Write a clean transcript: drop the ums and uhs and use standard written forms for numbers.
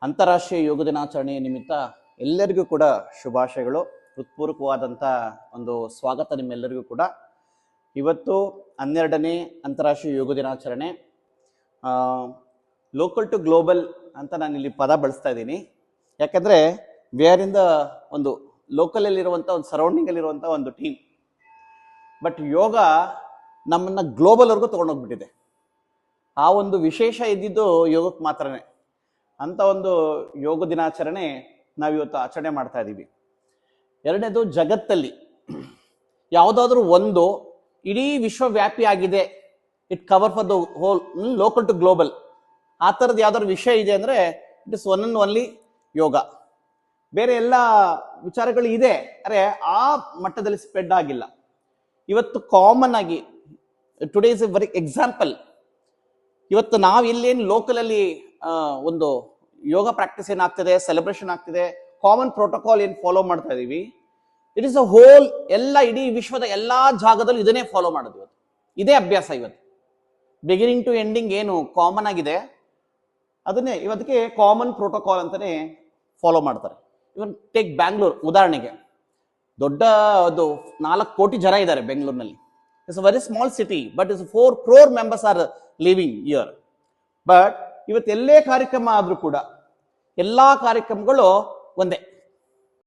ಅಂತಾರಾಷ್ಟ್ರೀಯ ಯೋಗ ದಿನಾಚರಣೆಯ ನಿಮಿತ್ತ ಎಲ್ಲರಿಗೂ ಕೂಡ ಶುಭಾಶಯಗಳು. ಹೃತ್ಪೂರ್ವಕವಾದಂಥ ಒಂದು ಸ್ವಾಗತ ನಿಮ್ಮೆಲ್ಲರಿಗೂ ಕೂಡ. ಇವತ್ತು 12ನೇ ಅಂತಾರಾಷ್ಟ್ರೀಯ ಯೋಗ ದಿನಾಚರಣೆ. ಲೋಕಲ್ ಟು ಗ್ಲೋಬಲ್ ಅಂತ ನಾನು ಇಲ್ಲಿ ಪದ ಬಳಸ್ತಾ ಇದ್ದೀನಿ. ಯಾಕಂದರೆ ವಿ ಆರ್ ಇನ್ ದ ಒಂದು ಲೋಕಲಲ್ಲಿರುವಂಥ ಒಂದು ಸರೌಂಡಿಂಗಲ್ಲಿರುವಂಥ ಒಂದು ಟೀಮ್. ಬಟ್ ಯೋಗ ನಮ್ಮನ್ನು ಗ್ಲೋಬಲ್ವರೆಗೂ ತೊಗೊಂಡೋಗ್ಬಿಟ್ಟಿದೆ. ಆ ಒಂದು ವಿಶೇಷ ಇದ್ದಿದ್ದು ಯೋಗಕ್ಕೆ ಮಾತ್ರನೇ. ಅಂತ ಒಂದು ಯೋಗ ದಿನಾಚರಣೆ ನಾವಿವತ್ತು ಆಚರಣೆ ಮಾಡ್ತಾ ಇದ್ದೀವಿ. ಎರಡನೇದು, ಜಗತ್ತಲ್ಲಿ ಯಾವುದಾದ್ರೂ ಒಂದು ಇಡೀ ವಿಶ್ವವ್ಯಾಪಿ ಆಗಿದೆ, it cover for the whole local to global, ಆ ಥರದ್ದು ಯಾವ್ದಾದ್ರು ವಿಷಯ ಇದೆ ಅಂದರೆ it is one and only yoga. ಬೇರೆ ಎಲ್ಲ ವಿಚಾರಗಳು ಇದೆ, ಅರೆ ಆ ಮಟ್ಟದಲ್ಲಿ ಸ್ಪ್ರೆಡ್ ಆಗಿಲ್ಲ. ಇವತ್ತು ಕಾಮನ್ ಆಗಿ today is A very example. ಇವತ್ತು ನಾವು ಇಲ್ಲೇನು ಲೋಕಲಲ್ಲಿ ಒಂದು ಯೋಗ ಪ್ರಾಕ್ಟೀಸ್ ಏನಾಗ್ತಿದೆ, ಸೆಲೆಬ್ರೇಷನ್ ಆಗ್ತಿದೆ, ಕಾಮನ್ ಪ್ರೋಟೋಕಾಲ್ ಏನು ಫಾಲೋ ಮಾಡ್ತಾ ಇದೀವಿ, ಇಟ್ ಇಸ್ ಅ ಹೋಲ್ ಎಲ್ಲ ಇಡೀ ವಿಶ್ವದ ಎಲ್ಲಾ ಜಾಗದಲ್ಲೂ ಇದನ್ನೇ ಫಾಲೋ ಮಾಡೋದು. ಇವತ್ತು ಇದೇ ಅಭ್ಯಾಸ. ಇವತ್ತು ಬಿಗಿನಿಂಗ್ ಟು ಎಂಡಿಂಗ್ ಏನು ಕಾಮನ್ ಆಗಿದೆ ಅದನ್ನೇ ಇವತ್ತಿಗೆ ಕಾಮನ್ ಪ್ರೋಟೋಕಾಲ್ ಅಂತಾನೆ ಫಾಲೋ ಮಾಡ್ತಾರೆ. ಇವನ್ ಟೇಕ್ ಬ್ಯಾಂಗ್ಳೂರ್ ಉದಾಹರಣೆಗೆ. ದೊಡ್ಡ ಅದು 4 ಕೋಟಿ ಜನ ಇದ್ದಾರೆ ಬೆಂಗಳೂರಿನಲ್ಲಿ. It's a very small city, but it's 4 crore members are living year. But ಇವತ್ತು ಎಲ್ಲೇ ಕಾರ್ಯಕ್ರಮ ಆದ್ರೂ ಕೂಡ ಎಲ್ಲಾ ಕಾರ್ಯಕ್ರಮಗಳು ಒಂದೇ.